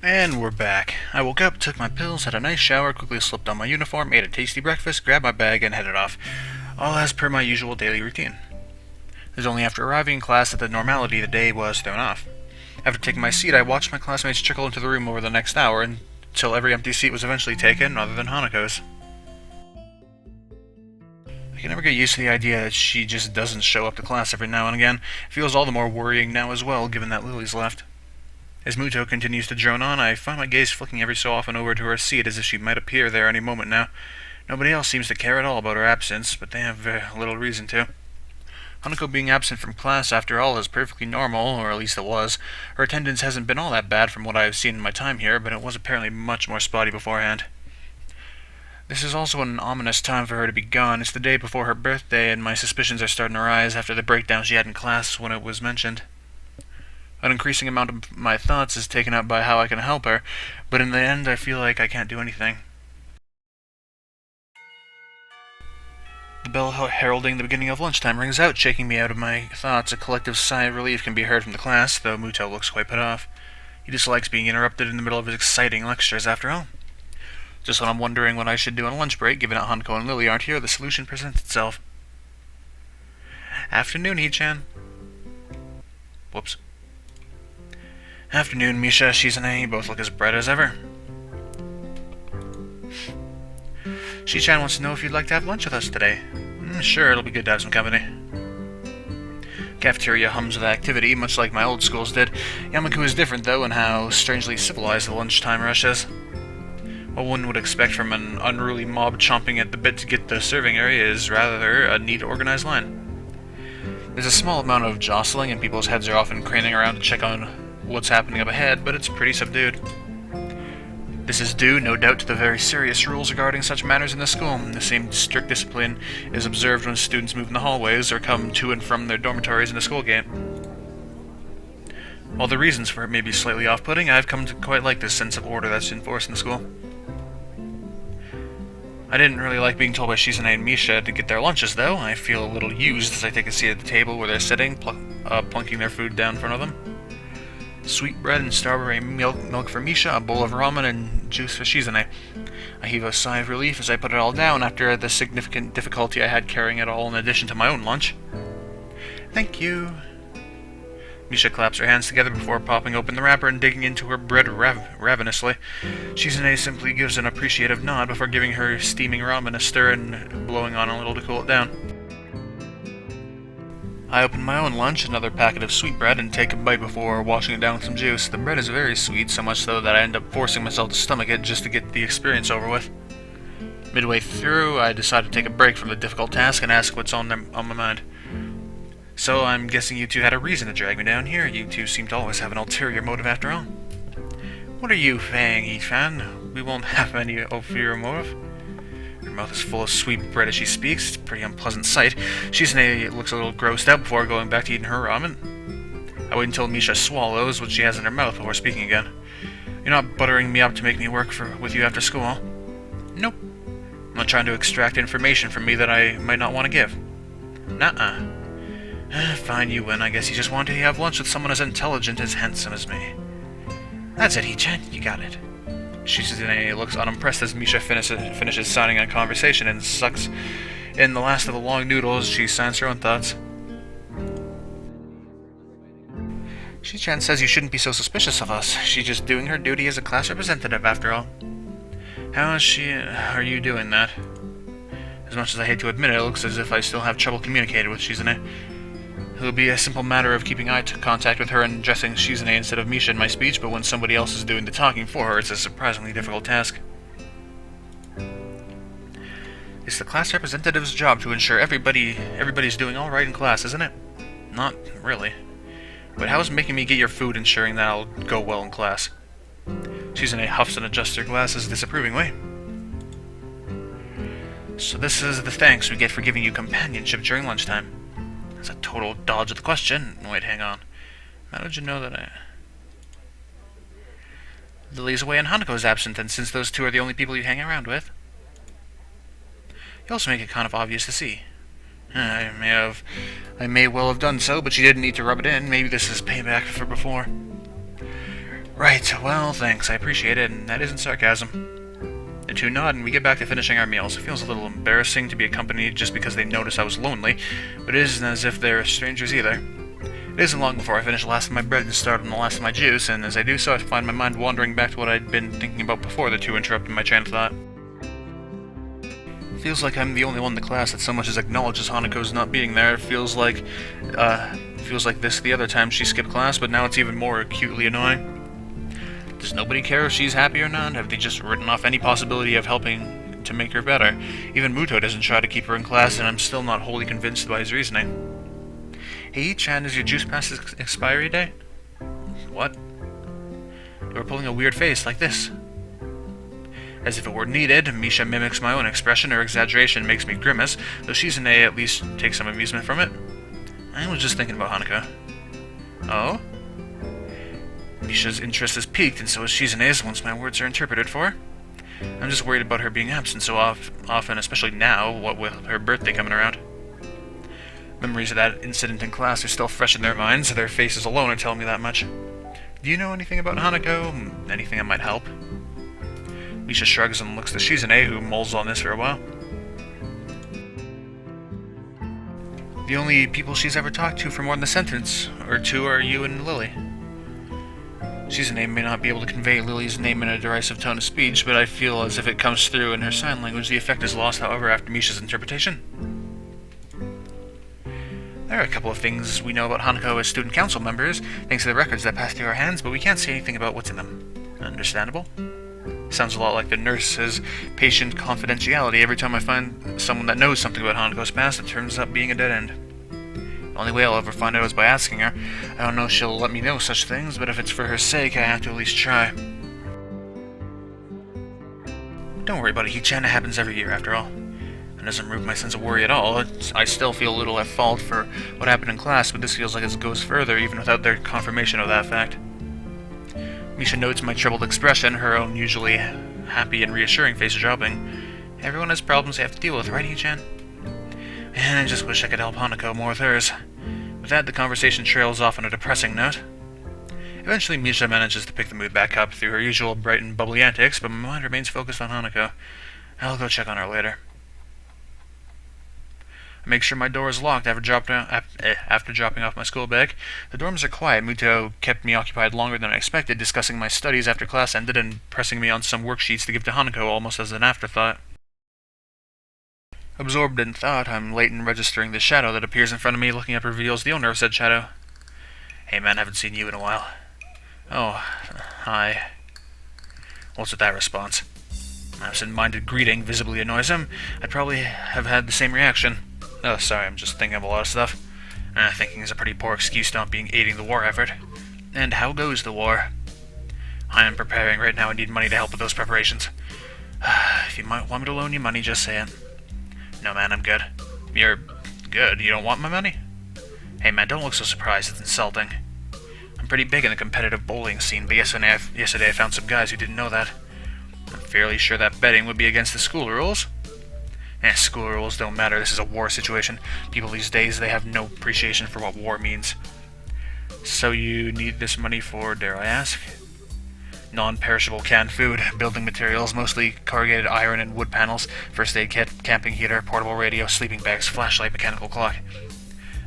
And we're back. I woke up, took my pills, had a nice shower, quickly slipped on my uniform, ate a tasty breakfast, grabbed my bag, and headed off. All as per my usual daily routine. It was only after arriving in class that the normality of the day was thrown off. After taking my seat, I watched my classmates trickle into the room over the next hour until every empty seat was eventually taken, other than Hanako's. I can never get used to the idea that she just doesn't show up to class every now and again. It feels all the more worrying now as well, given that Lily's left. As Muto continues to drone on, I find my gaze flicking every so often over to her seat as if she might appear there any moment now. Nobody else seems to care at all about her absence, but they have very little reason to. Hanako being absent from class, after all, is perfectly normal, or at least it was. Her attendance hasn't been all that bad from what I have seen in my time here, but it was apparently much more spotty beforehand. This is also an ominous time for her to be gone. It's the day before her birthday, and my suspicions are starting to rise after the breakdown she had in class when it was mentioned. An increasing amount of my thoughts is taken up by how I can help her, but in the end I feel like I can't do anything. The bell heralding the beginning of lunchtime rings out, shaking me out of my thoughts. A collective sigh of relief can be heard from the class, though Muto looks quite put off. He dislikes being interrupted in the middle of his exciting lectures, after all. Just when I'm wondering what I should do on lunch break, given that Hanako and Lily aren't here, the solution presents itself. Afternoon, Hee-chan. Whoops. Afternoon, Misha, Shizune. You both look as bright as ever. Shi-chan wants to know if you'd like to have lunch with us today. Sure, it'll be good to have some company. Cafeteria hums with activity, much like my old schools did. Yamaku is different, though, in how strangely civilized the lunchtime rush is. What one would expect from an unruly mob chomping at the bit to get the serving area is rather a neat, organized line. There's a small amount of jostling, and people's heads are often craning around to check on what's happening up ahead, but it's pretty subdued. This is due, no doubt, to the very serious rules regarding such matters in the school. The same strict discipline is observed when students move in the hallways or come to and from their dormitories in the school gate. While the reasons for it may be slightly off-putting, I've come to quite like this sense of order that's enforced in the school. I didn't really like being told by Shizune and Misha to get their lunches, though. I feel a little used as I take a seat at the table where they're sitting, plunking their food down in front of them. Sweet bread and strawberry milk for Misha, a bowl of ramen, and juice for Shizune. I heave a sigh of relief as I put it all down after the significant difficulty I had carrying it all in addition to my own lunch. Thank you. Misha claps her hands together before popping open the wrapper and digging into her bread ravenously. Shizune simply gives an appreciative nod before giving her steaming ramen a stir and blowing on a little to cool it down. I open my own lunch, another packet of sweetbread, and take a bite before washing it down with some juice. The bread is very sweet, so much so that I end up forcing myself to stomach it just to get the experience over with. Midway through, I decide to take a break from the difficult task and ask what's on my mind. So, I'm guessing you two had a reason to drag me down here. You two seem to always have an ulterior motive after all. What are you saying, Ifan? We won't have any ulterior motive? Her mouth is full of sweet bread as she speaks. It's a pretty unpleasant sight. Shizune looks a little grossed out before going back to eating her ramen. I wait until Misha swallows what she has in her mouth before speaking again. You're not buttering me up to make me work with you after school? Nope. I'm not trying to extract information from me that I might not want to give. Nuh-uh. Fine, you win. I guess you just want to have lunch with someone as intelligent, as handsome as me. That's it, Hee-chan. You got it. Shizune looks unimpressed as Misha finishes signing a conversation and sucks in the last of the long noodles. She signs her own thoughts. Shi-chan says you shouldn't be so suspicious of us. She's just doing her duty as a class representative, after all. How are you doing that? As much as I hate to admit it, it looks as if I still have trouble communicating with Shizune. It'll be a simple matter of keeping eye contact with her and addressing Shizune instead of Misha in my speech, but when somebody else is doing the talking for her, it's a surprisingly difficult task. It's the class representative's job to ensure everybody's doing all right in class, isn't it? Not really. But how is making me get your food ensuring that I'll go well in class? Shizune huffs and adjusts her glasses disapprovingly. So this is the thanks we get for giving you companionship during lunchtime. That's a total dodge of the question. Wait, hang on. How did you know that Lily's away and Hanako's absent, and since those two are the only people you hang around with. You also make it kind of obvious to see. I may well have done so, but she didn't need to rub it in. Maybe this is payback for before. Right, well, thanks, I appreciate it, and that isn't sarcasm. The two nod, and we get back to finishing our meals. It feels a little embarrassing to be accompanied just because they notice I was lonely, but it isn't as if they're strangers either. It isn't long before I finish the last of my bread and start on the last of my juice, and as I do so, I find my mind wandering back to what I'd been thinking about before the two interrupted my train of thought. Feels like I'm the only one in the class that so much as acknowledges Hanako's not being there. It feels like this the other time she skipped class, but now it's even more acutely annoying. Does nobody care if she's happy or not? Have they just written off any possibility of helping to make her better? Even Muto doesn't try to keep her in class, and I'm still not wholly convinced by his reasoning. Hey, Chan, is your juice past its expiry date? What? You're pulling a weird face like this. As if it were needed, Misha mimics my own expression. Her exaggeration makes me grimace, though Shizune at least takes some amusement from it. I was just thinking about Hanako. Oh? Misha's interest is piqued, and so is Shizune's once my words are interpreted for. I'm just worried about her being absent so often, especially now, what with her birthday coming around. Memories of that incident in class are still fresh in their minds, their faces alone are telling me that much. Do you know anything about Hanako? Anything that might help? Misha shrugs and looks to Shizune, who mulls on this for a while. The only people she's ever talked to for more than a sentence or two are you and Lily. Shizune may not be able to convey Lily's name in a derisive tone of speech, but I feel as if it comes through in her sign language. The effect is lost, however, after Misha's interpretation. There are a couple of things we know about Hanako as student council members, thanks to the records that passed through our hands, but we can't say anything about what's in them. Understandable? Sounds a lot like the nurse's patient confidentiality. Every time I find someone that knows something about Hanako's past, it turns up being a dead end. The only way I'll ever find out is by asking her. I don't know if she'll let me know such things, but if it's for her sake, I have to at least try. Don't worry about it, Hichan. It happens every year, after all. It doesn't remove my sense of worry at all. I still feel a little at fault for what happened in class, but this feels like it goes further, even without their confirmation of that fact. Misha notes my troubled expression, her own usually happy and reassuring face dropping. Everyone has problems they have to deal with, right, Hichan? And I just wish I could help Hanako more with hers. With that, the conversation trails off on a depressing note. Eventually, Misha manages to pick the mood back up through her usual bright and bubbly antics, but my mind remains focused on Hanako. I'll go check on her later. I make sure my door is locked after dropping off my school bag. The dorms are quiet. Muto kept me occupied longer than I expected, discussing my studies after class ended and pressing me on some worksheets to give to Hanako almost as an afterthought. Absorbed in thought, I'm late in registering the shadow that appears in front of me. Looking up reveals the owner of said shadow. Hey man, haven't seen you in a while. Oh, hi. What's with that response? My absent-minded greeting visibly annoys him. I'd probably have had the same reaction. Oh, sorry, I'm just thinking of a lot of stuff. Thinking is a pretty poor excuse not being aiding the war effort. And how goes the war? I am preparing right now. I need money to help with those preparations. If you might want me to loan you money, just say it. No, man, I'm good. You're good? You don't want my money? Hey, man, don't look so surprised. It's insulting. I'm pretty big in the competitive bowling scene, but yesterday I found some guys who didn't know that. I'm fairly sure that betting would be against the school rules. School rules don't matter. This is a war situation. People these days, they have no appreciation for what war means. So you need this money for, dare I ask? Non-perishable canned food, building materials, mostly corrugated iron and wood panels, first aid kit, camping heater, portable radio, sleeping bags, flashlight, mechanical clock.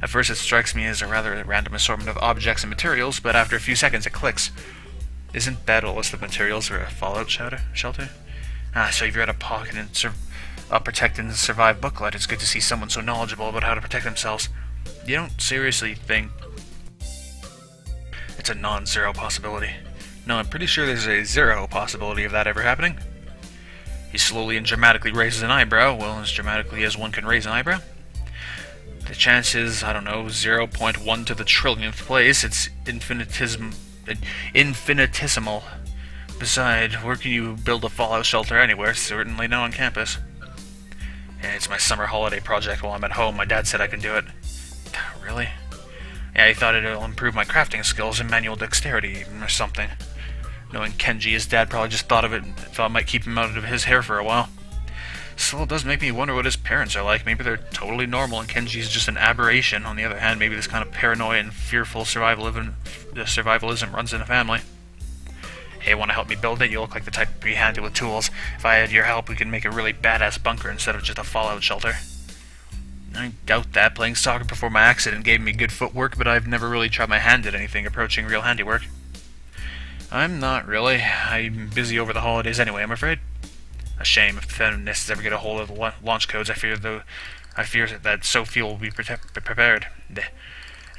At first it strikes me as a rather random assortment of objects and materials, but after a few seconds it clicks. Isn't that a list of materials for a fallout shelter? So you've read a Protect and Survive booklet. It's good to see someone so knowledgeable about how to protect themselves. You don't seriously think it's a non-zero possibility? No, I'm pretty sure there's a 0 possibility of that ever happening. He slowly and dramatically raises an eyebrow, well, as dramatically as one can raise an eyebrow. The chance is, I don't know, 0.1 to the trillionth place. It's infinitesimal. Besides, where can you build a fallout shelter anywhere? Certainly not on campus. And it's my summer holiday project while I'm at home. My dad said I can do it. Really? Yeah, he thought it'll improve my crafting skills and manual dexterity or something. Knowing Kenji, his dad probably just thought of it and thought it might keep him out of his hair for a while. Still, it does make me wonder what his parents are like. Maybe they're totally normal and Kenji's just an aberration. On the other hand, maybe this kind of paranoia and fearful survivalism runs in the family. Hey, want to help me build it? You look like the type to be handy with tools. If I had your help, we could make a really badass bunker instead of just a fallout shelter. I doubt that. Playing soccer before my accident gave me good footwork, but I've never really tried my hand at anything approaching real handiwork. I'm not really. I'm busy over the holidays anyway, I'm afraid. A shame. If the feminists ever get a hold of the launch codes, I fear that so few will be prepared. And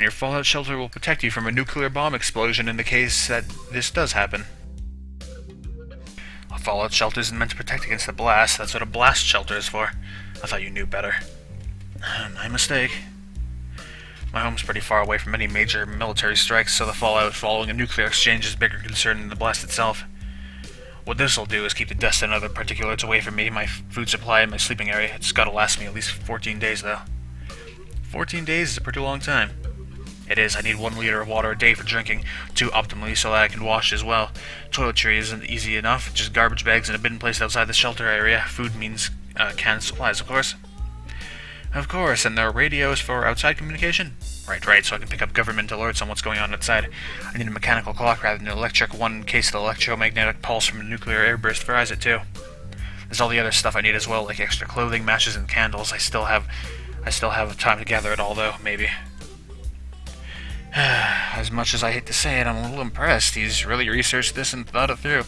your fallout shelter will protect you from a nuclear bomb explosion in the case that this does happen. A fallout shelter isn't meant to protect against the blast. That's what a blast shelter is for. I thought you knew better. My mistake. My home's pretty far away from any major military strikes, so the fallout following a nuclear exchange is a bigger concern than the blast itself. What this'll do is keep the dust and other particulates away from me, my food supply, and my sleeping area. It's gotta last me at least 14 days, though. 14 days is a pretty long time. It is. I need 1 liter of water a day for drinking, 2 optimally so that I can wash as well. Toiletry isn't easy enough, just garbage bags in a bin placed outside the shelter area. Food means canned supplies, of course. Of course, and there are radios for outside communication? Right, so I can pick up government alerts on what's going on outside. I need a mechanical clock rather than an electric one in case the electromagnetic pulse from a nuclear airburst fries it too. There's all the other stuff I need as well, like extra clothing, matches, and candles. I still have time to gather it all, though, maybe. As much as I hate to say it, I'm a little impressed. He's really researched this and thought it through.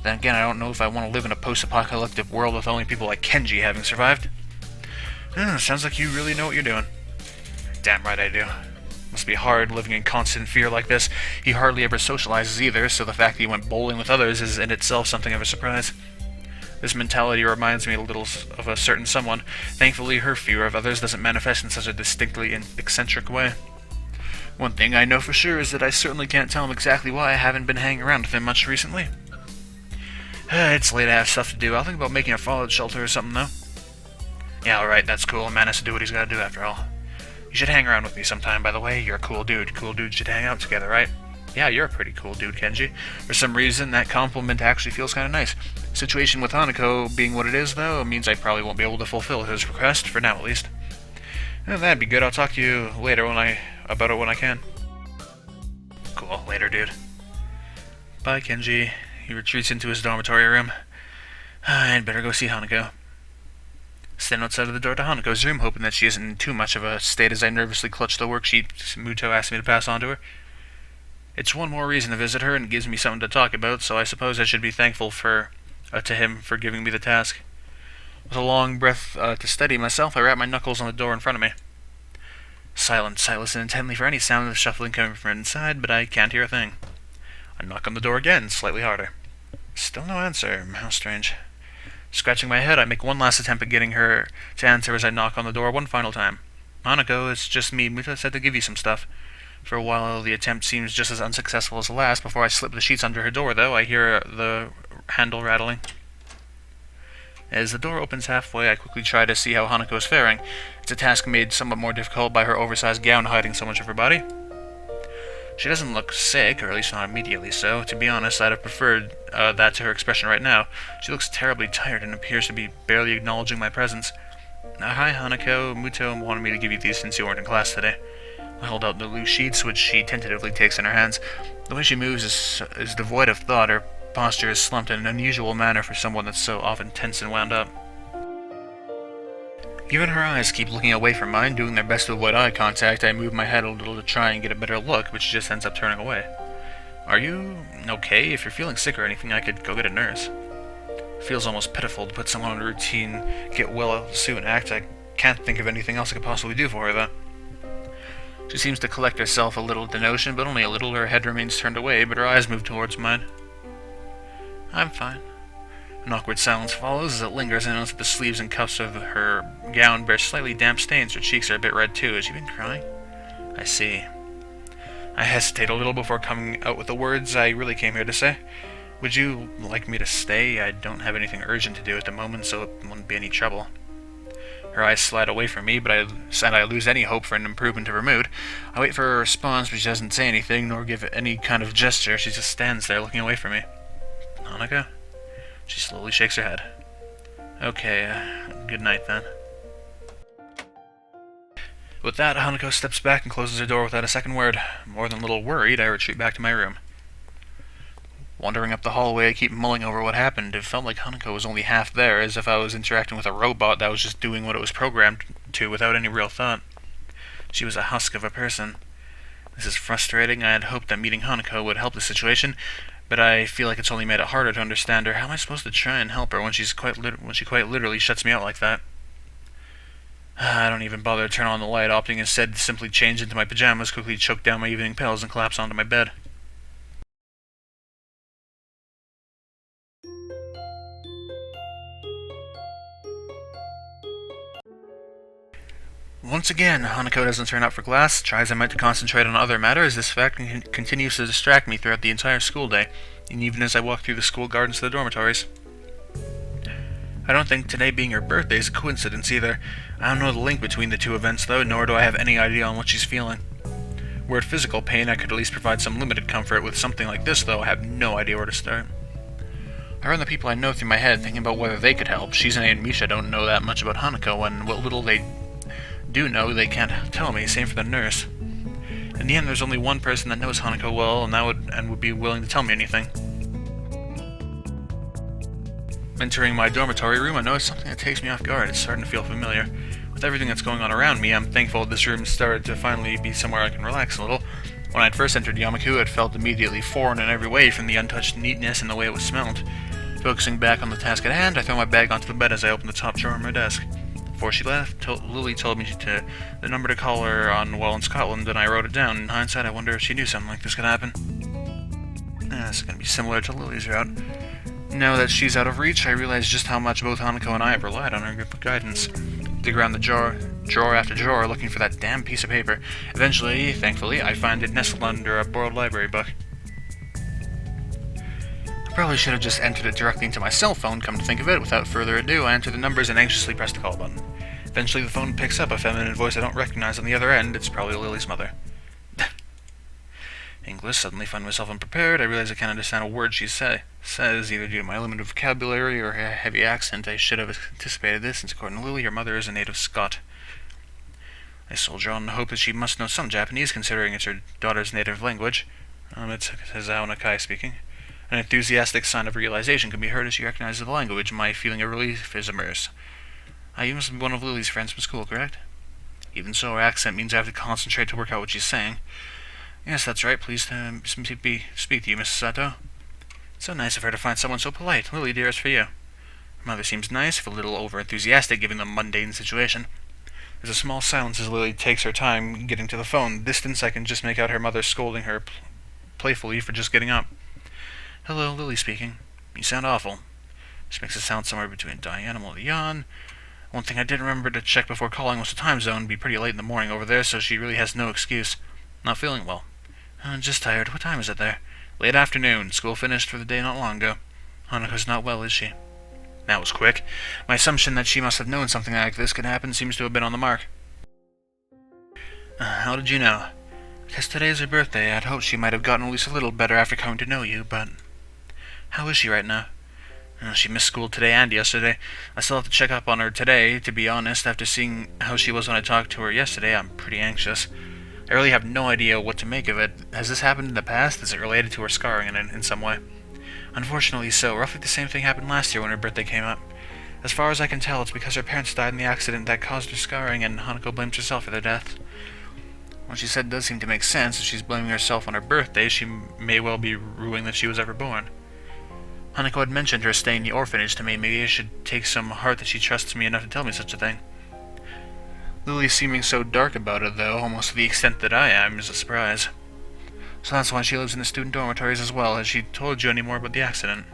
Then again, I don't know if I want to live in a post-apocalyptic world with only people like Kenji having survived. Sounds like you really know what you're doing. Damn right I do. Must be hard living in constant fear like this. He hardly ever socializes either, so the fact that he went bowling with others is in itself something of a surprise. This mentality reminds me a little of a certain someone. Thankfully, her fear of others doesn't manifest in such a distinctly eccentric way. One thing I know for sure is that I certainly can't tell him exactly why I haven't been hanging around with him much recently. It's late, I have stuff to do. I'll think about making a fallout shelter or something, though. Yeah, alright, that's cool. A man has to do what he's gotta do after all. You should hang around with me sometime, by the way. You're a cool dude. Cool dudes should hang out together, right? Yeah, you're a pretty cool dude, Kenji. For some reason, that compliment actually feels kinda nice. Situation with Hanako being what it is, though, means I probably won't be able to fulfill his request, for now at least. That'd be good. I'll talk to you later about it when I can. Cool. Later, dude. Bye, Kenji. He retreats into his dormitory room. I'd better go see Hanako. Stand outside of the door to Hanako's room, hoping that she isn't in too much of a state as I nervously clutch the worksheet Muto asked me to pass on to her. It's one more reason to visit her, and it gives me something to talk about, so I suppose I should be thankful to him for giving me the task. With a long breath to steady myself, I rap my knuckles on the door in front of me. Silence. I listen intently for any sound of shuffling coming from inside, but I can't hear a thing. I knock on the door again, slightly harder. Still no answer. How strange. Scratching my head, I make one last attempt at getting her to answer as I knock on the door one final time. Hanako, it's just me. Muta said to give you some stuff. For a while, the attempt seems just as unsuccessful as the last. Before I slip the sheets under her door, though, I hear the handle rattling. As the door opens halfway, I quickly try to see how Hanako is faring. It's a task made somewhat more difficult by her oversized gown hiding so much of her body. She doesn't look sick, or at least not immediately so. To be honest, I'd have preferred that to her expression right now. She looks terribly tired and appears to be barely acknowledging my presence. Hi, Hanako. Muto wanted me to give you these since you weren't in class today. I hold out the loose sheets, which she tentatively takes in her hands. The way she moves is devoid of thought. Her posture is slumped in an unusual manner for someone that's so often tense and wound up. Even her eyes keep looking away from mine, doing their best to avoid eye contact. I move my head a little to try and get a better look, but she just ends up turning away. Are you okay? If you're feeling sick or anything, I could go get a nurse. It feels almost pitiful to put someone on a routine, get well soon act. I can't think of anything else I could possibly do for her, though. She seems to collect herself a little at the notion, but only a little. Her head remains turned away, but her eyes move towards mine. I'm fine. An awkward silence follows as it lingers, and I notice that the sleeves and cuffs of her gown bear slightly damp stains. Her cheeks are a bit red, too. Has she been crying? I see. I hesitate a little before coming out with the words I really came here to say. Would you like me to stay? I don't have anything urgent to do at the moment, so it wouldn't be any trouble. Her eyes slide away from me, but I lose any hope for an improvement of her mood. I wait for her response, but she doesn't say anything, nor give any kind of gesture. She just stands there, looking away from me. Hanako? She slowly shakes her head. Okay, good night then. With that, Hanako steps back and closes her door without a second word. More than a little worried, I retreat back to my room. Wandering up the hallway, I keep mulling over what happened. It felt like Hanako was only half there, as if I was interacting with a robot that was just doing what it was programmed to without any real thought. She was a husk of a person. This is frustrating. I had hoped that meeting Hanako would help the situation, but I feel like it's only made it harder to understand her. How am I supposed to try and help her when she quite literally shuts me out like that? I don't even bother to turn on the light, opting instead to simply change into my pajamas, quickly choke down my evening pills, and collapse onto my bed. Once again, Hanako doesn't turn up for class. Try as I might to concentrate on other matters, this fact continues to distract me throughout the entire school day, and even as I walk through the school gardens to the dormitories. I don't think today being her birthday is a coincidence either. I don't know the link between the two events though, nor do I have any idea on what she's feeling. Were it physical pain, I could at least provide some limited comfort. With something like this though, I have no idea where to start. I run the people I know through my head, thinking about whether they could help. Shizune and Misha don't know that much about Hanako, and what little they do know, they can't tell me, same for the nurse. In the end, there's only one person that knows Hanako well, and would be willing to tell me anything. Entering my dormitory room, I notice something that takes me off guard. It's starting to feel familiar. With everything that's going on around me, I'm thankful this room started to finally be somewhere I can relax a little. When I'd first entered Yamaku, it felt immediately foreign in every way, from the untouched neatness and the way it was smelled. Focusing back on the task at hand, I throw my bag onto the bed as I open the top drawer of my desk. Before she left, Lily told me the number to call her on while in Scotland, and I wrote it down. In hindsight, I wonder if she knew something like this could happen. This is going to be similar to Lily's route. Now that she's out of reach, I realize just how much both Hanako and I have relied on her guidance. Dig around the drawer after drawer, looking for that damn piece of paper. Eventually, thankfully, I find it nestled under a borrowed library book. I probably should have just entered it directly into my cell phone, come to think of it. Without further ado, I enter the numbers and anxiously press the call button. Eventually, the phone picks up a feminine voice I don't recognize on the other end. It's probably Lily's mother. English, suddenly find myself unprepared. I realize I can't understand a word she says, either due to my limited vocabulary or her heavy accent. I should have anticipated this, since according to Lily, her mother is a native Scot. I soldier on in the hope that she must know some Japanese, considering it's her daughter's native language. It's Hizao Nakai speaking. An enthusiastic sign of realization can be heard as she recognizes the language. My feeling of relief is immense. You must be one of Lily's friends from school, correct? Even so, her accent means I have to concentrate to work out what she's saying. Yes, that's right. Pleased to speak to you, Mrs. Sato. It's so nice of her to find someone so polite. Lily, dear, it's for you. Her mother seems nice, if a little over-enthusiastic, given the mundane situation. There's a small silence as Lily takes her time getting to the phone. Distance, I can just make out her mother scolding her playfully for just getting up. Hello, Lily speaking. You sound awful. She makes a sound somewhere between a dying animal and a yawn. One thing I did remember to check before calling was the time zone. It'd be pretty late in the morning over there, so she really has no excuse. Not feeling well. Just tired. What time is it there? Late afternoon. School finished for the day not long ago. Hanako's not well, is she? That was quick. My assumption that she must have known something like this could happen seems to have been on the mark. How did you know? Because today is her birthday. I'd hoped she might have gotten at least a little better after coming to know you, but... How is she right now? She missed school today and yesterday. I still have to check up on her today, to be honest. After seeing how she was when I talked to her yesterday, I'm pretty anxious. I really have no idea what to make of it. Has this happened in the past? Is it related to her scarring in some way? Unfortunately so. Roughly the same thing happened last year when her birthday came up. As far as I can tell, it's because her parents died in the accident that caused her scarring, and Hanako blames herself for their death. What she said does seem to make sense. If she's blaming herself on her birthday, she may well be ruing that she was ever born. Hanako had mentioned her staying in the orphanage to me. Maybe I should take some heart that she trusts me enough to tell me such a thing. Lily seeming so dark about it, though, almost to the extent that I am, is a surprise. So that's why she lives in the student dormitories as well. Has she told you any more about the accident?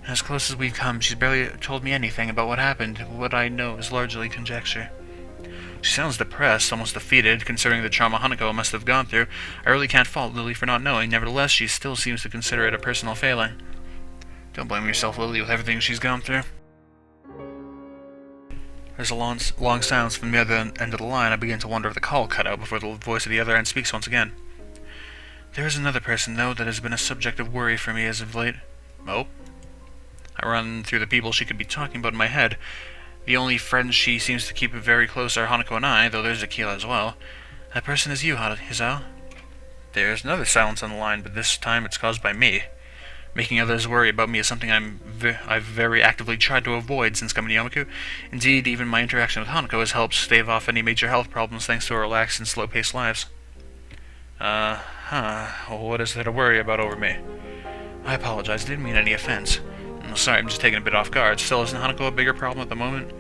As close as we've come, she's barely told me anything about what happened. What I know is largely conjecture. She sounds depressed, almost defeated, considering the trauma Hanako must have gone through. I really can't fault Lily for not knowing. Nevertheless, she still seems to consider it a personal failing. Don't blame yourself, Lily, with everything she's gone through. There's a long silence from the other end of the line. I begin to wonder if the call cut out before the voice at the other end speaks once again. There is another person, though, that has been a subject of worry for me as of late. Oh? I run through the people she could be talking about in my head. The only friends she seems to keep very close are Hanako and I, though there's Akila as well. That person is you, Hizao. There's another silence on the line, but this time it's caused by me. Making others worry about me is something I've very actively tried to avoid since coming to Yamaku. Indeed, even my interaction with Hanako has helped stave off any major health problems thanks to our relaxed and slow-paced lives. What is there to worry about over me? I apologize, I didn't mean any offense. I'm sorry, I'm just taken a bit off guard. Still, isn't Hanako a bigger problem at the moment?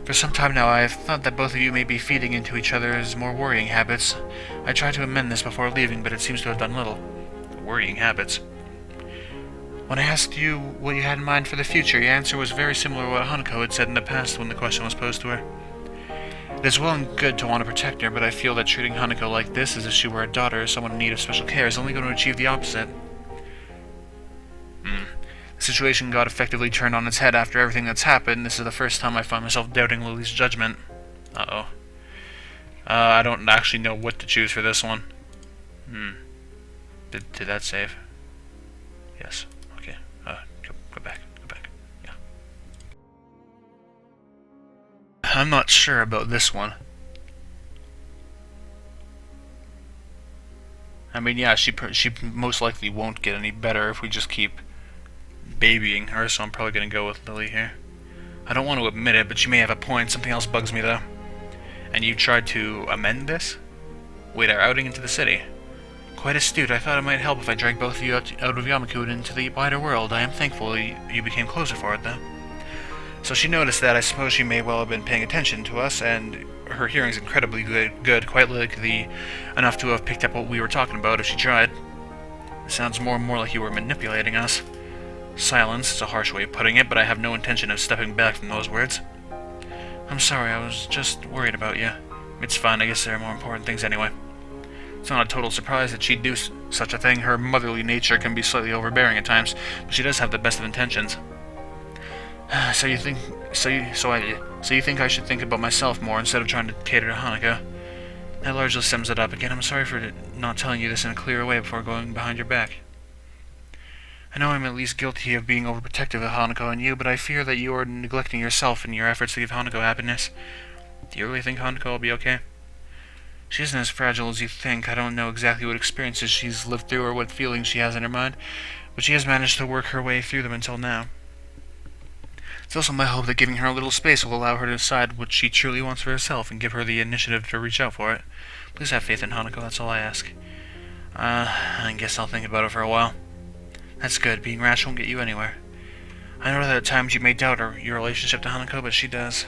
For some time now, I have thought that both of you may be feeding into each other's more worrying habits. I tried to amend this before leaving, but it seems to have done little. Worrying habits. When I asked you what you had in mind for the future, your answer was very similar to what Hanako had said in the past when the question was posed to her. It is well and good to want to protect her, but I feel that treating Hanako like this as if she were a daughter or someone in need of special care is only going to achieve the opposite. The situation got effectively turned on its head after everything that's happened. This is the first time I find myself doubting Lily's judgment. I don't actually know what to choose for this one. Did that save? Yes. Okay. Go back. Yeah. I'm not sure about this one. I mean, yeah, she most likely won't get any better if we just keep babying her, so I'm probably going to go with Lily here. I don't want to admit it, but she may have a point. Something else bugs me, though. And you tried to amend this? Wait, our outing into the city. Quite astute. I thought it might help if I dragged both of you out of Yamaku and into the wider world. I am thankful you became closer for it, though. So she noticed that. I suppose she may well have been paying attention to us, and her hearing's incredibly good, quite likely enough to have picked up what we were talking about if she tried. It sounds more and more like you were manipulating us. Silence is a harsh way of putting it, but I have no intention of stepping back from those words. I'm sorry, I was just worried about you. It's fine, I guess there are more important things anyway. It's not a total surprise that she'd do such a thing. Her motherly nature can be slightly overbearing at times, but she does have the best of intentions. So you think I should think about myself more instead of trying to cater to Hanako? That largely sums it up. Again, I'm sorry for not telling you this in a clearer way before going behind your back. I know I'm at least guilty of being overprotective of Hanako and you, but I fear that you are neglecting yourself in your efforts to give Hanako happiness. Do you really think Hanako will be okay? She isn't as fragile as you think. I don't know exactly what experiences she's lived through or what feelings she has in her mind, but she has managed to work her way through them until now. It's also my hope that giving her a little space will allow her to decide what she truly wants for herself and give her the initiative to reach out for it. Please have faith in Hanako, that's all I ask. I guess I'll think about it for a while. That's good. Being rash won't get you anywhere. I know that at times you may doubt your relationship to Hanako, but she does.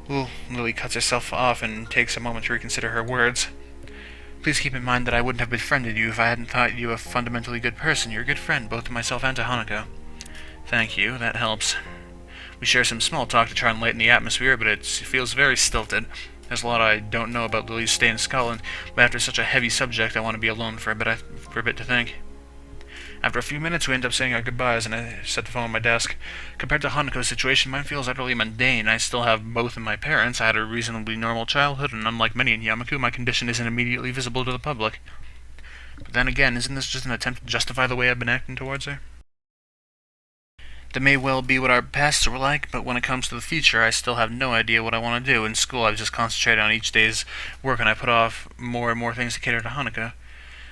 Ooh, Lily cuts herself off and takes a moment to reconsider her words. Please keep in mind that I wouldn't have befriended you if I hadn't thought you a fundamentally good person. You're a good friend, both to myself and to Hanako. Thank you, that helps. We share some small talk to try and lighten the atmosphere, but it feels very stilted. There's a lot I don't know about Lily's stay in Scotland, but after such a heavy subject, I want to be alone for a bit to think. After a few minutes, we end up saying our goodbyes, and I set the phone on my desk. Compared to Hanako's situation, mine feels utterly mundane. I still have both of my parents. I had a reasonably normal childhood, and unlike many in Yamaku, my condition isn't immediately visible to the public. But then again, isn't this just an attempt to justify the way I've been acting towards her? That may well be what our pasts were like, but when it comes to the future, I still have no idea what I want to do. In school, I've just concentrated on each day's work, and I put off more and more things to cater to Hanako.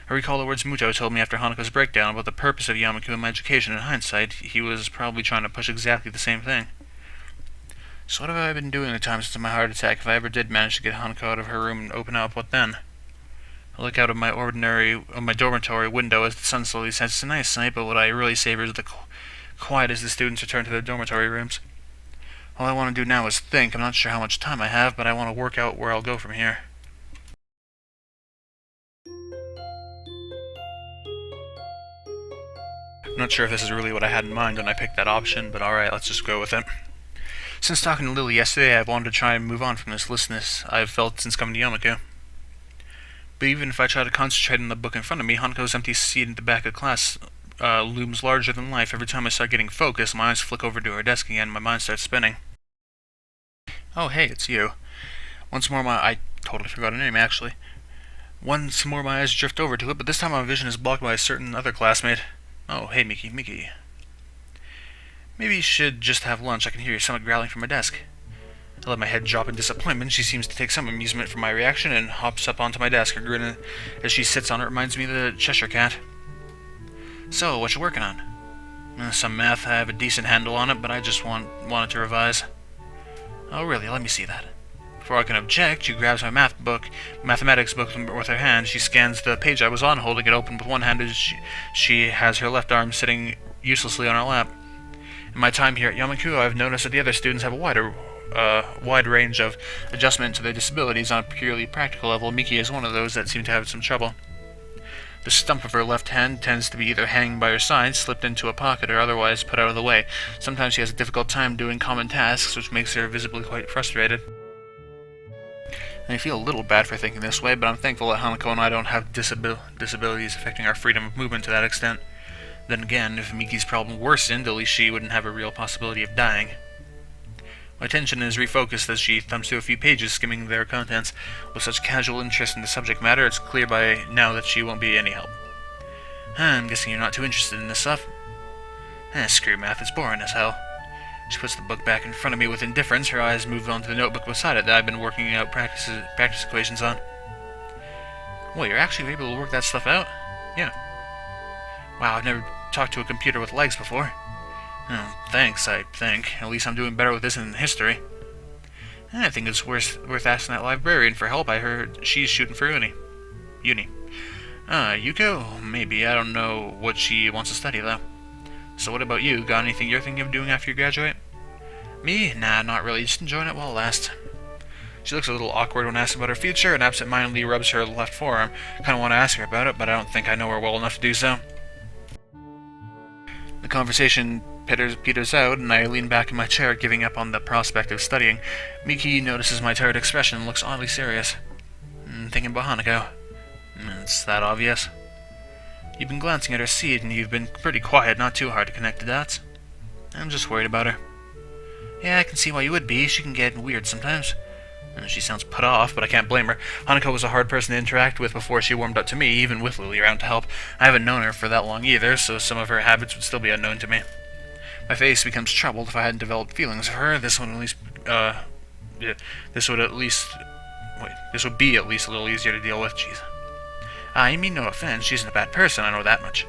I recall the words Muto told me after Hanako's breakdown about the purpose of Yamaku and my education. In hindsight, he was probably trying to push exactly the same thing. So what have I been doing the time since my heart attack? If I ever did manage to get Hanako out of her room and open up, what then? I look out of my dormitory window as the sun slowly sets. It's a nice night, but what I really savor is the quiet as the students return to their dormitory rooms. All I want to do now is think. I'm not sure how much time I have, but I want to work out where I'll go from here. I'm not sure if this is really what I had in mind when I picked that option, but alright, let's just go with it. Since talking to Lily yesterday, I've wanted to try and move on from this listlessness I've felt since coming to Yamaku. But even if I try to concentrate on the book in front of me, Hanako's empty seat in the back of class looms larger than life. Every time I start getting focused, my eyes flick over to her desk again, and my mind starts spinning. Oh, hey, it's you. I totally forgot her name, actually. Once more my eyes drift over to it, but this time my vision is blocked by a certain other classmate. Oh, hey, Miki. Maybe you should just have lunch. I can hear your stomach growling from my desk. I let my head drop in disappointment. She seems to take some amusement from my reaction and hops up onto my desk. Her grin as she sits on it reminds me of the Cheshire Cat. So, what you working on? Some math. I have a decent handle on it, but I just wanted to revise. Oh, really? Let me see that. Before I can object, she grabs my mathematics book with her hand. She scans the page I was on, holding it open with one hand as she has her left arm sitting uselessly on her lap. In my time here at Yamaku, I've noticed that the other students have a wide range of adjustment to their disabilities. On a purely practical level, Miki is one of those that seem to have some trouble. The stump of her left hand tends to be either hanging by her side, slipped into a pocket, or otherwise put out of the way. Sometimes she has a difficult time doing common tasks, which makes her visibly quite frustrated. I feel a little bad for thinking this way, but I'm thankful that Hanako and I don't have disabilities affecting our freedom of movement to that extent. Then again, if Miki's problem worsened, at least she wouldn't have a real possibility of dying. My attention is refocused as she thumbs through a few pages, skimming their contents. With such casual interest in the subject matter, it's clear by now that she won't be any help. I'm guessing you're not too interested in this stuff. Screw math, it's boring as hell. She puts the book back in front of me with indifference. Her eyes move on to the notebook beside it that I've been working out practice equations on. Well, you're actually able to work that stuff out? Yeah. Wow, I've never talked to a computer with legs before. Oh, thanks, I think. At least I'm doing better with this than history. I think it's worth asking that librarian for help. I heard she's shooting for uni. Yuko? Maybe. I don't know what she wants to study, though. So what about you? Got anything you're thinking of doing after you graduate? Me? Nah, not really. Just enjoying it while it lasts. She looks a little awkward when asked about her future, and absent-mindedly rubs her left forearm. Kinda want to ask her about it, but I don't think I know her well enough to do so. The conversation peters out, and I lean back in my chair, giving up on the prospect of studying. Miki notices my tired expression and looks oddly serious. Thinking about Hanako. It's that obvious. You've been glancing at her seat, and you've been pretty quiet, not too hard to connect the dots. I'm just worried about her. Yeah, I can see why you would be. She can get weird sometimes. She sounds put off, but I can't blame her. Hanako was a hard person to interact with before she warmed up to me, even with Lily around to help. I haven't known her for that long either, so some of her habits would still be unknown to me. My face becomes troubled. If I hadn't developed feelings for her, this would be at least a little easier to deal with. Jeez. I mean no offense, she isn't a bad person, I know that much.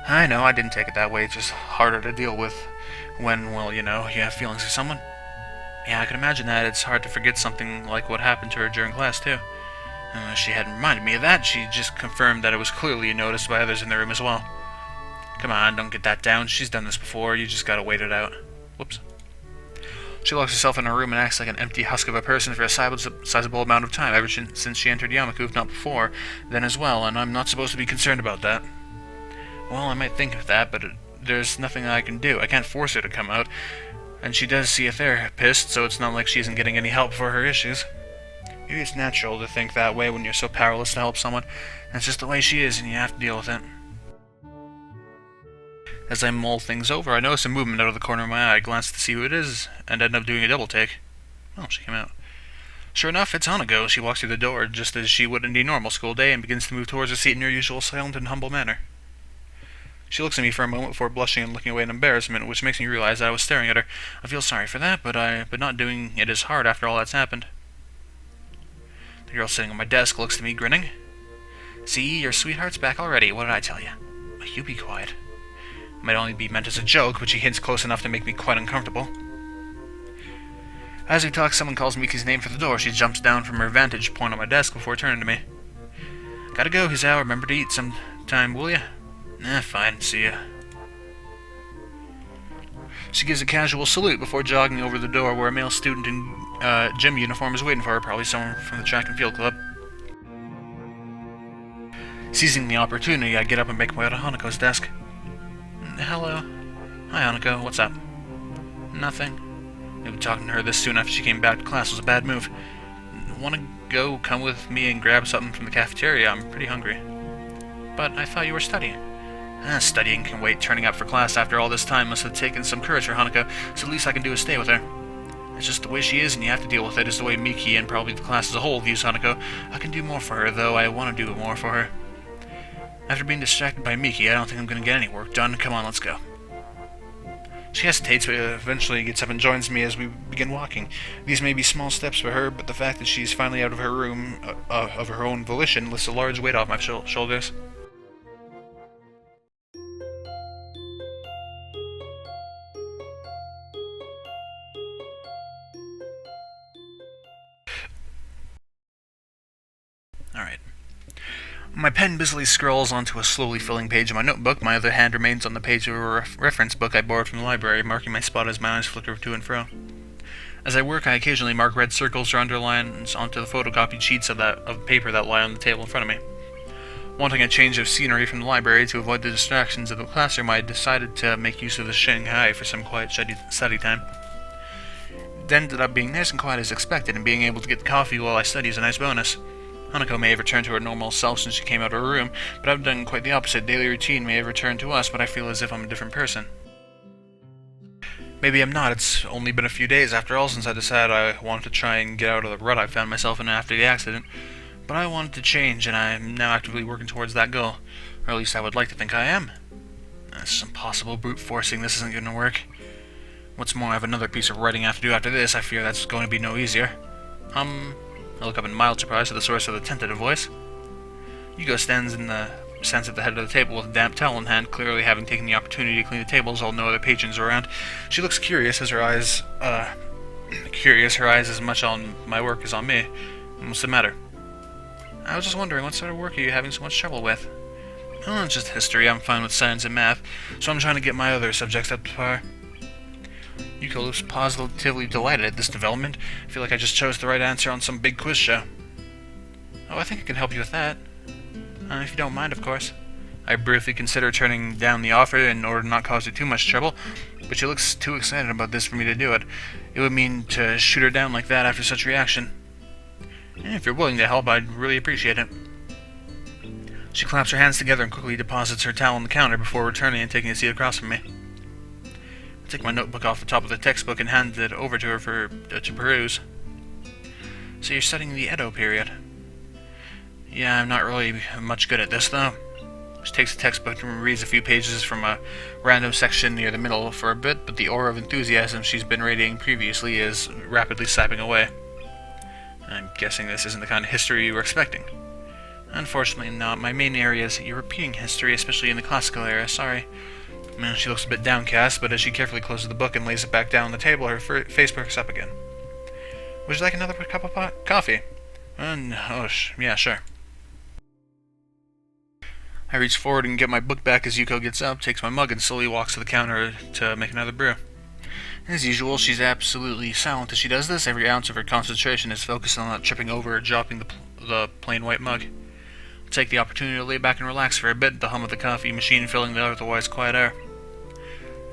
I know, I didn't take it that way, it's just harder to deal with when, well, you have feelings for someone. Yeah, I can imagine that. It's hard to forget something like what happened to her during class, too. She hadn't reminded me of that. She just confirmed that it was clearly noticed by others in the room as well. Come on, don't get that down. She's done this before. You just gotta wait it out. Whoops. She locks herself in her room and acts like an empty husk of a person for a sizable amount of time, ever since she entered Yamaku, if not before, then as well, and I'm not supposed to be concerned about that. Well, I might think of that, but there's nothing I can do. I can't force her to come out. And she does see a therapist, so it's not like she isn't getting any help for her issues. Maybe it's natural to think that way when you're so powerless to help someone. That's just the way she is, and you have to deal with it. As I mull things over, I notice a movement out of the corner of my eye. I glance to see who it is, and end up doing a double take. Oh, she came out. Sure enough, it's Hanako. She walks through the door, just as she would in a normal school day, and begins to move towards her seat in her usual silent and humble manner. She looks at me for a moment before blushing and looking away in embarrassment, which makes me realize that I was staring at her. I feel sorry for that, but not doing it is hard after all that's happened. The girl sitting at my desk looks at me, grinning. See, your sweetheart's back already. What did I tell you? You be quiet. It might only be meant as a joke, but she hints close enough to make me quite uncomfortable. As we talk, someone calls Miki's name for the door. She jumps down from her vantage point on my desk before turning to me. Gotta go, Hisao. Remember to eat sometime, will ya? Fine. See ya. She gives a casual salute before jogging over the door where a male student in gym uniform is waiting for her, probably someone from the track and field club. Seizing the opportunity, I get up and make my way to Hanako's desk. Hello. Hi, Hanako. What's up? Nothing. Maybe talking to her this soon after she came back to class was a bad move. Wanna come with me and grab something from the cafeteria? I'm pretty hungry. But I thought you were studying. Studying can wait. Turning up for class after all this time must have taken some courage for Hanako, so the least I can do is stay with her. It's just the way she is, and you have to deal with it. It's the way Miki and probably the class as a whole views Hanako. I can do more for her, though. I want to do more for her. After being distracted by Miki, I don't think I'm going to get any work done. Come on, let's go. She hesitates, but eventually gets up and joins me as we begin walking. These may be small steps for her, but the fact that she's finally out of her room of her own volition lifts a large weight off my shoulders. Alright. My pen busily scrolls onto a slowly filling page of my notebook. My other hand remains on the page of a reference book I borrowed from the library, marking my spot as my eyes flicker to and fro. As I work, I occasionally mark red circles or underlines onto the photocopied sheets of paper that lie on the table in front of me. Wanting a change of scenery from the library to avoid the distractions of the classroom, I decided to make use of the Shanghai for some quiet study time. It ended up being nice and quiet as expected, and being able to get coffee while I study is a nice bonus. Hanako may have returned to her normal self since she came out of her room, but I've done quite the opposite. Daily routine may have returned to us, but I feel as if I'm a different person. Maybe I'm not. It's only been a few days after all since I decided I wanted to try and get out of the rut I found myself in after the accident. But I wanted to change, and I'm now actively working towards that goal. Or at least I would like to think I am. This is impossible. Brute forcing this isn't going to work. What's more, I have another piece of writing I have to do after this. I fear that's going to be no easier. I look up in mild surprise at the source of the tentative voice. Yuko stands at the head of the table with a damp towel in hand, clearly having taken the opportunity to clean the tables while no other patrons are around. She looks curious, her eyes as much on my work as on me. What's the matter? I was just wondering, what sort of work are you having so much trouble with? Oh, it's just history. I'm fine with science and math, so I'm trying to get my other subjects up to par. Yuko looks positively delighted at this development. I feel like I just chose the right answer on some big quiz show. Oh, I think I can help you with that. If you don't mind, of course. I briefly consider turning down the offer in order to not cause her too much trouble, but she looks too excited about this for me to do it. It would mean to shoot her down like that after such reaction. If you're willing to help, I'd really appreciate it. She claps her hands together and quickly deposits her towel on the counter before returning and taking a seat across from me. I take my notebook off the top of the textbook and hand it over to her to peruse. So you're studying the Edo period? Yeah, I'm not really much good at this, though. She takes the textbook and reads a few pages from a random section near the middle for a bit, but the aura of enthusiasm she's been radiating previously is rapidly sapping away. I'm guessing this isn't the kind of history you were expecting. Unfortunately not. My main area is European history, especially in the classical era. Sorry. She looks a bit downcast, but as she carefully closes the book and lays it back down on the table, her face perks up again. Would you like another cup of coffee? Yeah, sure. I reach forward and get my book back as Yuko gets up, takes my mug, and slowly walks to the counter to make another brew. As usual, she's absolutely silent as she does this. Every ounce of her concentration is focused on not tripping over or dropping the plain white mug. I take the opportunity to lay back and relax for a bit, the hum of the coffee machine filling the otherwise quiet air.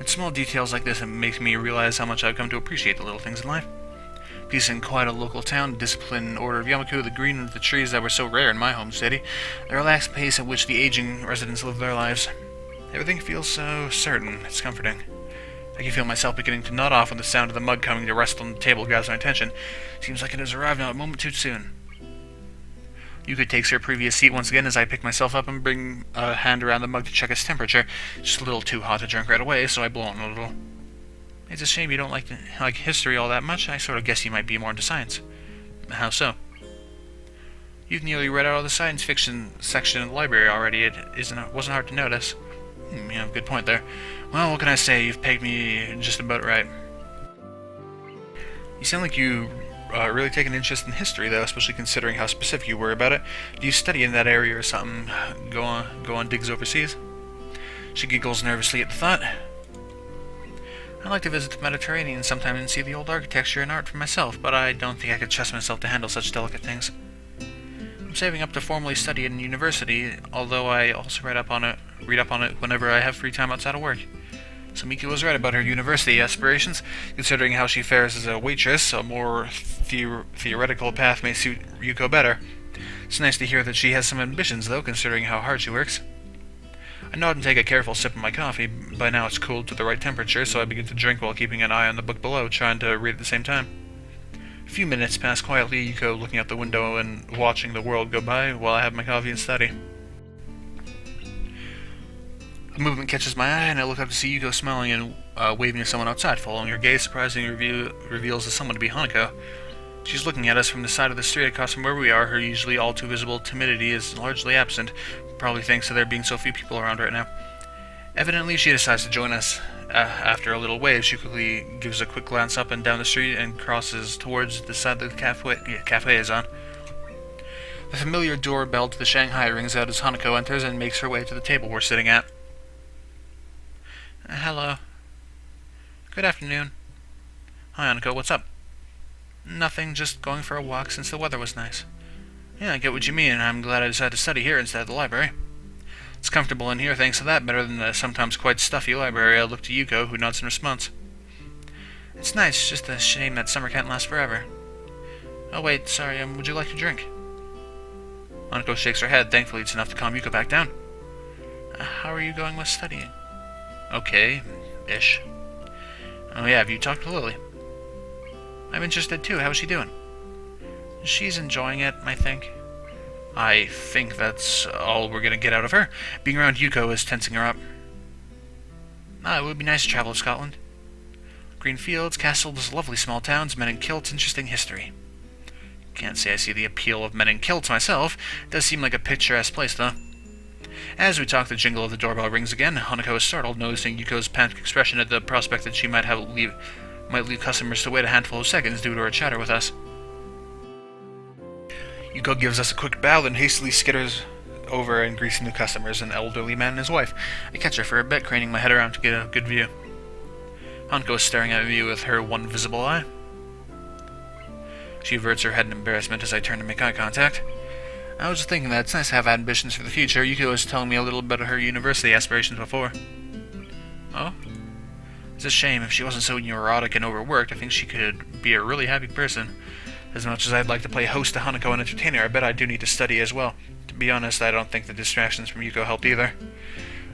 It's small details like this that make me realize how much I've come to appreciate the little things in life. Peace and quiet of local town, the discipline and order of Yamaku, the green of the trees that were so rare in my home city, the relaxed pace at which the aging residents live their lives. Everything feels so certain. It's comforting. I can feel myself beginning to nod off when the sound of the mug coming to rest on the table grabs my attention. Seems like it has arrived now a moment too soon. Yuka takes her previous seat once again as I pick myself up and bring a hand around the mug to check its temperature. It's just a little too hot to drink right away, so I blow on a little. It's a shame you don't like history all that much. I sort of guess you might be more into science. How so? You've nearly read out of the science fiction section in the library already. Wasn't hard to notice. Yeah, good point there. Well, what can I say? You've pegged me just about right. You sound like you really take an interest in history, though, especially considering how specific you were about it. Do you study in that area or something? Go on digs overseas? She giggles nervously at the thought. I like to visit the Mediterranean sometimes and see the old architecture and art for myself, but I don't think I could trust myself to handle such delicate things. I'm saving up to formally study in university, although I also read up on it whenever I have free time outside of work. So Miki was right about her university aspirations, considering how she fares as a waitress. A more theoretical path may suit Yuko better. It's nice to hear that she has some ambitions, though, considering how hard she works. I nod and take a careful sip of my coffee. By now it's cooled to the right temperature, so I begin to drink while keeping an eye on the book below, trying to read at the same time. A few minutes pass quietly, Yuko looking out the window and watching the world go by while I have my coffee and study. A movement catches my eye, and I look up to see Yuko smiling and waving to someone outside. Following her gaze, surprisingly reveals the someone to be Hanako. She's looking at us from the side of the street across from where we are. Her usually all-too-visible timidity is largely absent, probably thanks to there being so few people around right now. Evidently, she decides to join us. After a little wave, she quickly gives a quick glance up and down the street and crosses towards the side that the cafe is on. The familiar doorbell to the Shanghai rings out as Hanako enters and makes her way to the table we're sitting at. Hello. Good afternoon. Hi, Hanako, what's up? Nothing, just going for a walk since the weather was nice. Yeah, I get what you mean, and I'm glad I decided to study here instead of the library. It's comfortable in here thanks to that, better than the sometimes quite stuffy library. I look to Yuko, who nods in response. It's nice, just a shame that summer can't last forever. Oh wait, sorry, would you like a drink? Hanako shakes her head. Thankfully it's enough to calm Yuko back down. How are you going with studying? Okay-ish. Oh yeah, have you talked to Lily? I'm interested too. How's she doing? She's enjoying it, I think. I think that's all we're gonna get out of her. Being around Yuko is tensing her up. It would be nice to travel to Scotland. Green fields, castles, lovely small towns, men in kilts, interesting history. Can't say I see the appeal of men in kilts myself. It does seem like a picturesque place, though. As we talk, the jingle of the doorbell rings again. Hanako is startled, noticing Yuko's panicked expression at the prospect that she might leave customers to wait a handful of seconds due to her chatter with us. Yuko gives us a quick bow, then hastily skitters over and greets new customers, an elderly man and his wife. I catch her for a bit, craning my head around to get a good view. Hanako is staring at me with her one visible eye. She averts her head in embarrassment as I turn to make eye contact. I was just thinking that it's nice to have ambitions for the future. Yuko was telling me a little bit of her university aspirations before. Oh? It's a shame. If she wasn't so neurotic and overworked, I think she could be a really happy person. As much as I'd like to play host to Hanako and entertain her, I bet I do need to study as well. To be honest, I don't think the distractions from Yuko helped either.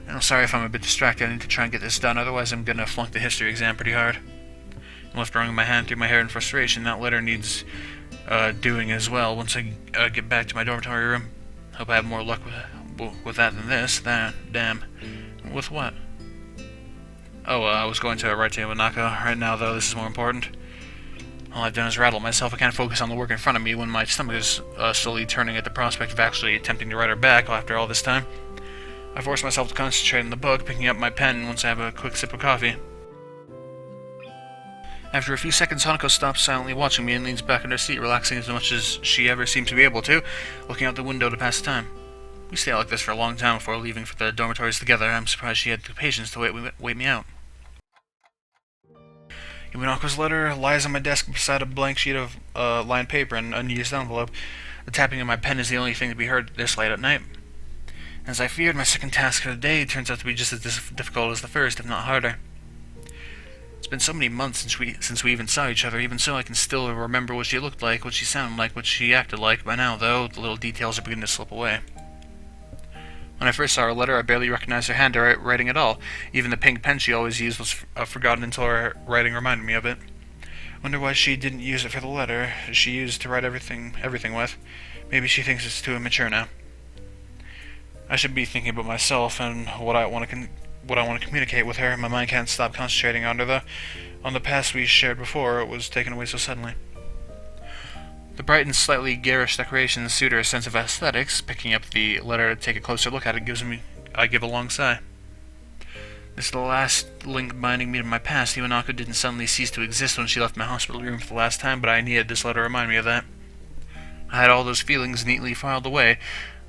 I'm sorry if I'm a bit distracted. I need to try and get this done, otherwise I'm gonna flunk the history exam pretty hard. I'm left running my hand through my hair in frustration. That letter needs doing as well once I get back to my dormitory room. Hope I have more luck with that than this. Damn. With what? Oh, I was going to write to Iwanaka. Right now, though, this is more important. All I've done is rattle myself. I can't focus on the work in front of me when my stomach is slowly turning at the prospect of actually attempting to write her back after all this time. I force myself to concentrate on the book, picking up my pen once I have a quick sip of coffee. After a few seconds, Hanako stops silently watching me and leans back in her seat, relaxing as much as she ever seemed to be able to, looking out the window to pass the time. We stay like this for a long time before leaving for the dormitories together. I'm surprised she had the patience to wait me out. Iwanako's letter lies on my desk beside a blank sheet of lined paper and an unused envelope. The tapping of my pen is the only thing to be heard this late at night. As I feared, my second task for the day turns out to be just as difficult as the first, if not harder. It's been so many months since we even saw each other. Even so, I can still remember what she looked like, what she sounded like, what she acted like. By now, though, the little details are beginning to slip away. When I first saw her letter, I barely recognized her handwriting at all. Even the pink pen she always used was forgotten until her writing reminded me of it. Wonder why she didn't use it for the letter she used to write everything with. Maybe she thinks it's too immature now. I should be thinking about myself and what I want to communicate with her. My mind can't stop concentrating on the past we shared before it was taken away so suddenly. The bright and slightly garish decorations suit her sense of aesthetics. Picking up the letter to take a closer look at it I give a long sigh. This is the last link binding me to my past. Iwanaka didn't suddenly cease to exist when she left my hospital room for the last time, but I needed this letter to remind me of that. I had all those feelings neatly filed away.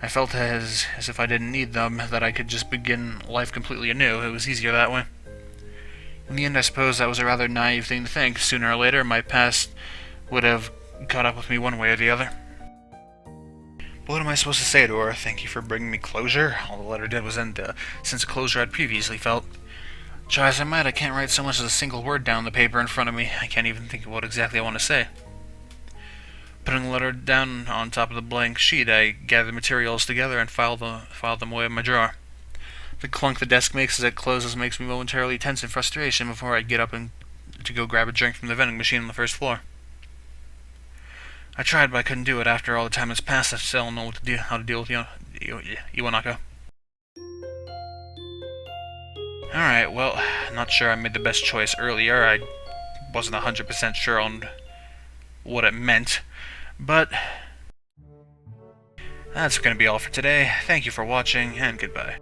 I felt as if I didn't need them, that I could just begin life completely anew. It was easier that way. In the end, I suppose that was a rather naive thing to think. Sooner or later, my past would have caught up with me one way or the other. But what am I supposed to say to her? Thank you for bringing me closure? All the letter did was end the sense of closure I'd previously felt. Try as I might, I can't write so much as a single word down the paper in front of me. I can't even think of what exactly I want to say. Putting the letter down on top of the blank sheet, I gather the materials together and file them away in my drawer. The clunk the desk makes as it closes makes me momentarily tense in frustration before I get up and to go grab a drink from the vending machine on the first floor. I tried, but I couldn't do it. After all the time has passed, I still don't know how to deal with Iwanaka. Alright, well, not sure I made the best choice earlier. I wasn't 100% sure on what it meant. But that's going to be all for today. Thank you for watching, and goodbye.